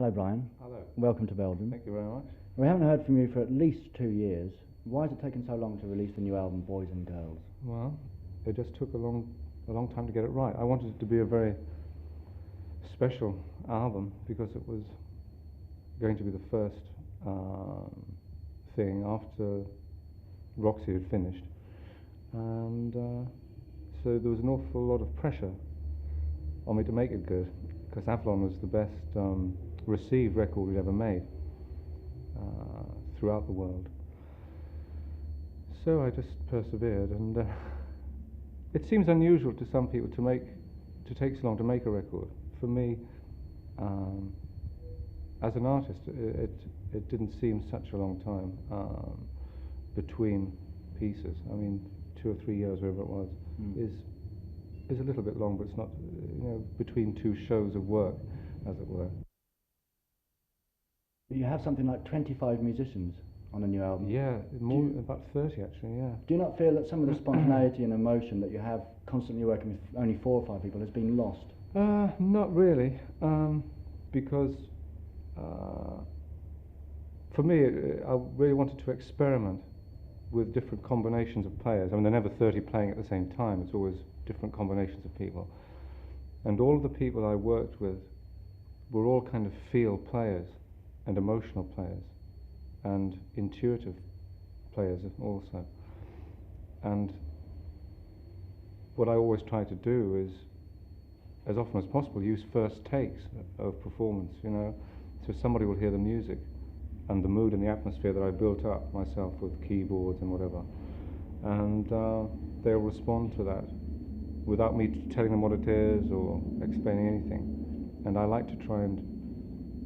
Hello, Brian. Hello. Welcome to Belgium. Thank you very much. We haven't heard from you for at least 2 years. Why has it taken so long to release the new album, Boys and Girls? Well, it just took a long time to get it right. I wanted it to be a very special album because it was going to be the first um, thing after Roxy had finished, and so there was an awful lot of pressure on me to make it good because Avalon was the best received record we'd ever made throughout the world. So I just persevered, and it seems unusual to some people to take so long to make a record. For me, um, as an artist, it didn't seem such a long time between pieces. I mean, 2 or 3 years, whatever it was, is a little bit long, but it's not, between two shows of work, as it were. You have something like 25 musicians on the new album. Yeah, about 30 actually. Yeah. Do you not feel that some of the spontaneity and emotion that you have constantly working with only 4 or 5 people has been lost? Not really, because for me, I really wanted to experiment with different combinations of players. I mean, there are never 30 playing at the same time. It's always different combinations of people. And all of the people I worked with were all kind of feel players and emotional players and intuitive players also. And what I always try to do is, as often as possible, use first takes of performance, so somebody will hear the music and the mood and the atmosphere that I built up myself with keyboards and whatever, and they'll respond to that without me telling them what it is or explaining anything. And I like to try and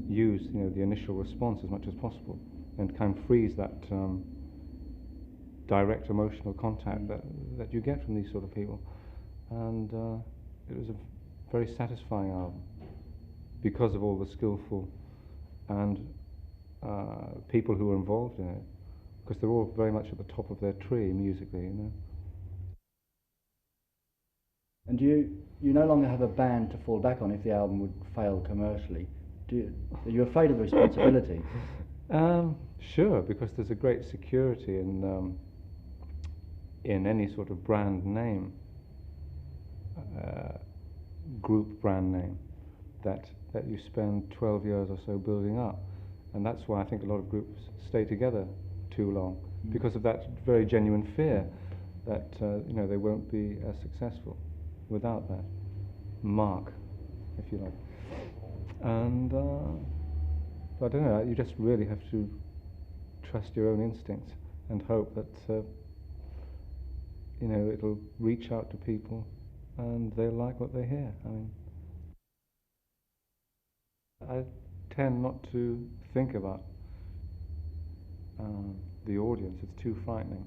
use the initial response as much as possible and kind of freeze that direct emotional contact that you get from these sort of people. And it was a very satisfying album because of all the skillful and people who were involved in it, because they're all very much at the top of their tree musically. And you no longer have a band to fall back on if the album would fail commercially. Are you afraid of the responsibility? Sure, because there's a great security in any sort of brand name, group brand name, that you spend 12 years or so building up. And that's why I think a lot of groups stay together too long, because of that very genuine fear that they won't be as successful without that mark, if you like. And I don't know, you just really have to trust your own instincts and hope that it'll reach out to people and they'll like what they hear. I mean, I tend not to think about the audience. It's too frightening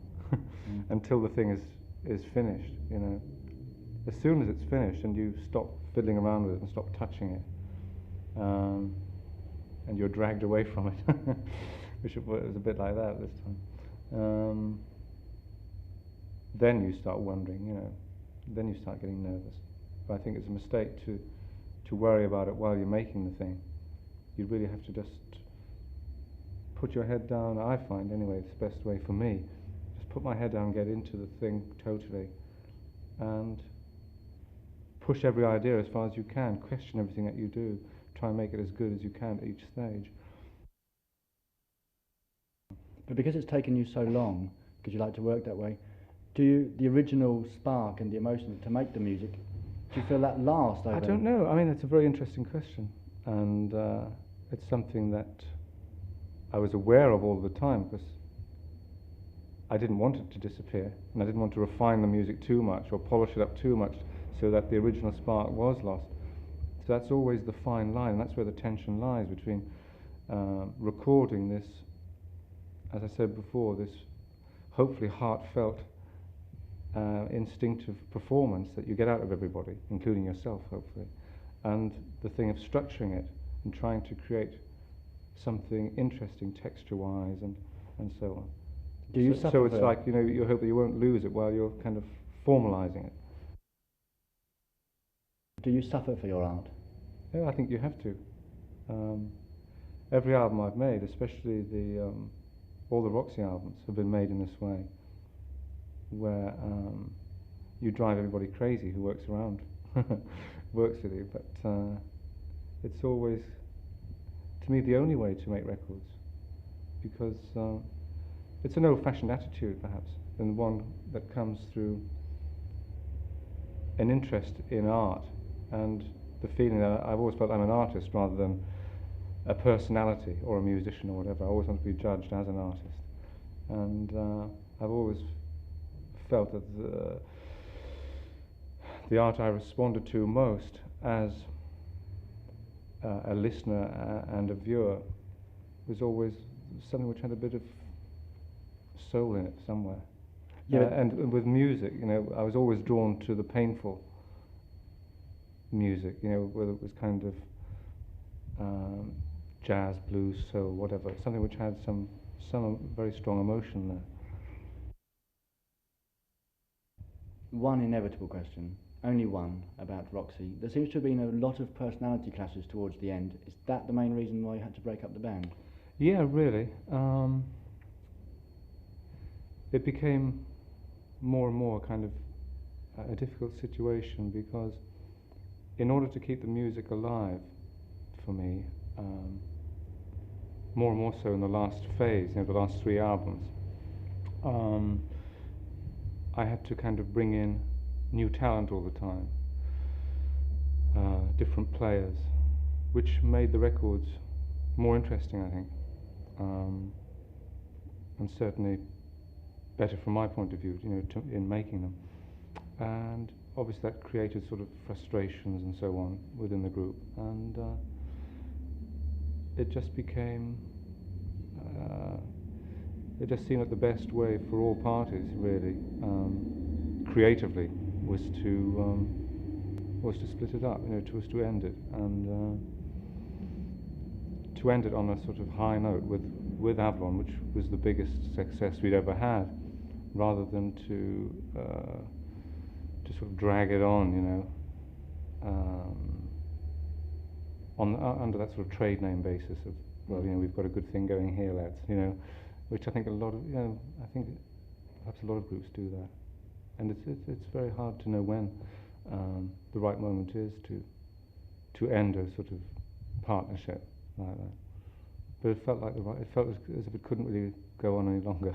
until the thing is finished. As soon as it's finished and you stop fiddling around with it and stop touching it, and you're dragged away from it, which it was a bit like that this time. Then you start wondering, then you start getting nervous. But I think it's a mistake to worry about it while you're making the thing. You really have to just put your head down. I find, anyway, it's the best way for me. Just put my head down, get into the thing totally, and push every idea as far as you can. Question everything that you do. Try and make it as good as you can at each stage. But because it's taken you so long, because you like to work that way, the original spark and the emotion to make the music, do you feel that lasts over? I don't know. I mean, it's a very interesting question, and it's something that I was aware of all the time, because I didn't want it to disappear, and I didn't want to refine the music too much or polish it up too much so that the original spark was lost. So that's always the fine line, and that's where the tension lies between recording this, as I said before, this hopefully heartfelt, instinctive performance that you get out of everybody, including yourself, hopefully, and the thing of structuring it and trying to create something interesting texture-wise and so on. Do you so it's like, you hope that you won't lose it while you're kind of formalizing it. Do you suffer for your art? Yeah, I think you have to. every album I've made, especially all the Roxy albums, have been made in this way, where you drive everybody crazy who works around, works with you. But it's always, to me, the only way to make records, because it's an old-fashioned attitude, perhaps, and one that comes through an interest in art and the feeling that I've always felt I'm an artist rather than a personality or a musician or whatever. I always want to be judged as an artist, and I've always felt that the art I responded to most as a listener and a viewer was always something which had a bit of soul in it somewhere. Yeah, and with music, I was always drawn to the painful music, whether it was kind of jazz, blues, soul, whatever, something which had some very strong emotion there. one inevitable question, only one, about Roxy. There seems to have been a lot of personality clashes towards the end. Is that the main reason why you had to break up the band? Yeah, really. It became more and more kind of a difficult situation, because in order to keep the music alive for me, more and more so in the last phase, the last 3 albums, I had to kind of bring in new talent all the time, different players, which made the records more interesting, I think, and certainly better from my point of view, in making them. And obviously that created sort of frustrations and so on within the group, and it just became, it just seemed that the best way for all parties, really, creatively, was to split it up, was to end it, and to end it on a sort of high note with Avalon, which was the biggest success we'd ever had, rather than to sort of drag it on, under that sort of trade name basis of, well, we've got a good thing going here, lads, which I think a lot of, I think perhaps a lot of groups do that, and it's very hard to know when the right moment is to end a sort of partnership like that. But it felt like it felt as if it couldn't really go on any longer.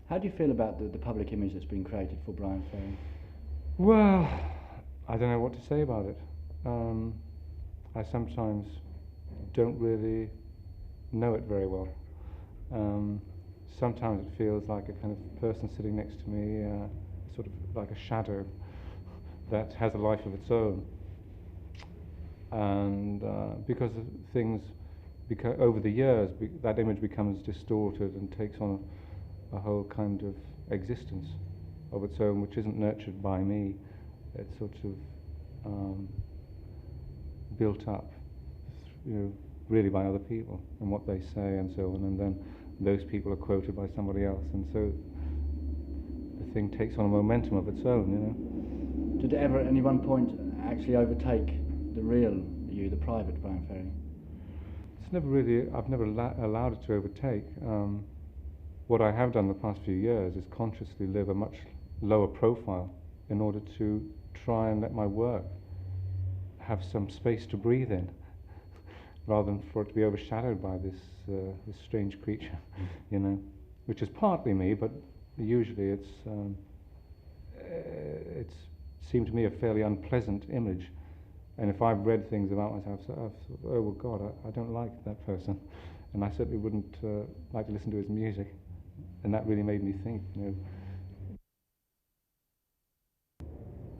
How do you feel about the public image that's been created for Bryan Ferry? Well, I don't know what to say about it. I sometimes don't really know it very well. Sometimes it feels like a kind of person sitting next to me, sort of like a shadow that has a life of its own. And because of things, over the years, that image becomes distorted and takes on a whole kind of existence of its own, which isn't nurtured by me. It's sort of built up, really by other people and what they say and so on, and then those people are quoted by somebody else, and so the thing takes on a momentum of its own, Did it ever at any one point actually overtake the real you, the private Bryan Ferry? It's never really, I've never allowed it to overtake. What I have done the past few years is consciously live a much lower profile in order to try and let my work have some space to breathe in, rather than for it to be overshadowed by this strange creature, which is partly me, but usually it's seemed to me a fairly unpleasant image. And if I've read things about myself, I've thought, oh well, God, I don't like that person, and I certainly wouldn't like to listen to his music. And that really made me think,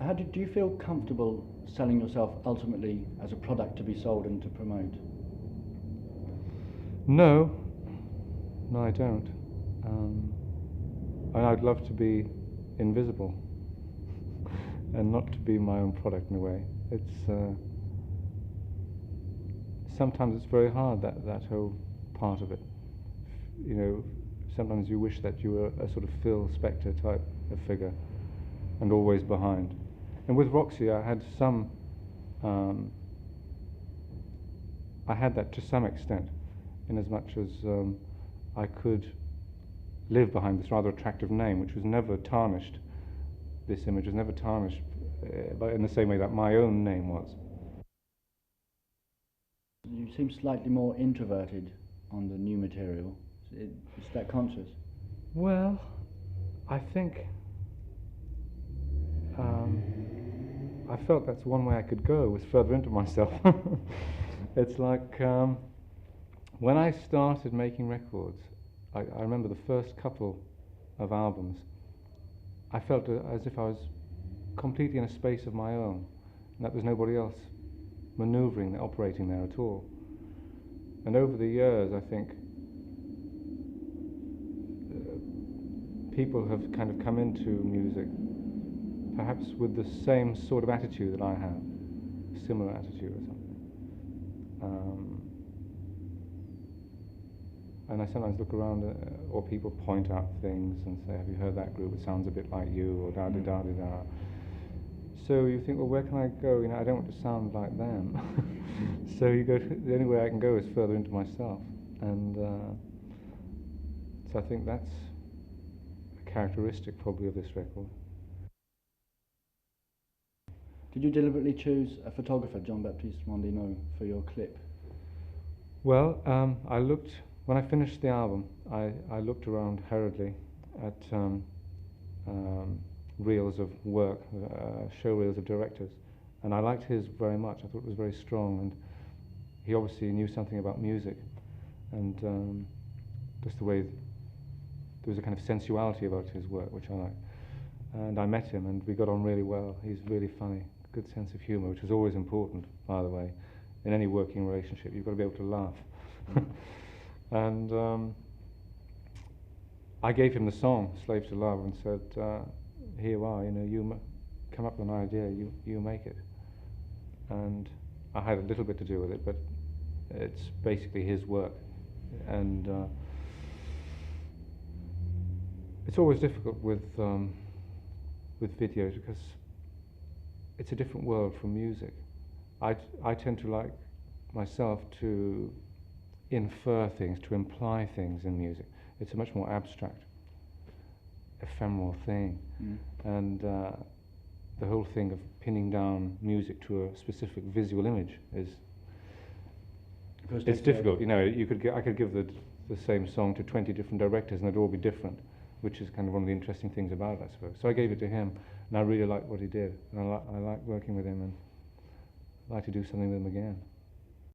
How do you feel comfortable selling yourself ultimately as a product to be sold and to promote? No, I don't. I'd love to be invisible and not to be my own product in a way. It's sometimes it's very hard, that whole part of it. Sometimes you wish that you were a sort of Phil Spector type of figure and always behind. And with Roxy, I had some I had that to some extent, in as much as I could live behind this rather attractive name, which was never tarnished. This image was never tarnished, but in the same way that my own name was. You seem slightly more introverted on the new material. Is that conscious? Well, I think I felt that's one way I could go, was further into myself. It's like when I started making records, I remember the first couple of albums, I felt as if I was completely in a space of my own, and that there's nobody else manoeuvring, operating there at all. And over the years, I think people have kind of come into music, perhaps with the same sort of attitude that I have, similar attitude or something. And I sometimes look around, or people point out things and say, "Have you heard that group? It sounds a bit like you," or da da da da da. So you think, well, where can I go? You know, I don't want to sound like them. So you go. The only way I can go is further into myself, and so I think that's a characteristic probably of this record. Did you deliberately choose a photographer, Jean-Baptiste Mondino, for your clip? Well, I looked, when I finished the album, I looked around hurriedly at reels of work, show reels of directors, and I liked his very much. I thought it was very strong, and he obviously knew something about music, and just the way there was a kind of sensuality about his work, which I liked. And I met him, and we got on really well. He's really funny, good sense of humour, which is always important, by the way. In any working relationship, you've got to be able to laugh. And I gave him the song, Slave to Love, and said, here you are, you know, you come up with an idea, you make it. And I had a little bit to do with it, but it's basically his work. And it's always difficult with videos because it's a different world from music. I tend to like myself to infer things, to imply things in music. It's a much more abstract, ephemeral thing. And the whole thing of pinning down music to a specific visual image is it's difficult. You know, I could give the same song to 20 different directors and they'd all be different, which is kind of one of the interesting things about it, I suppose. So I gave it to him, and I really liked what he did, and I like working with him, and I'd like to do something with him again.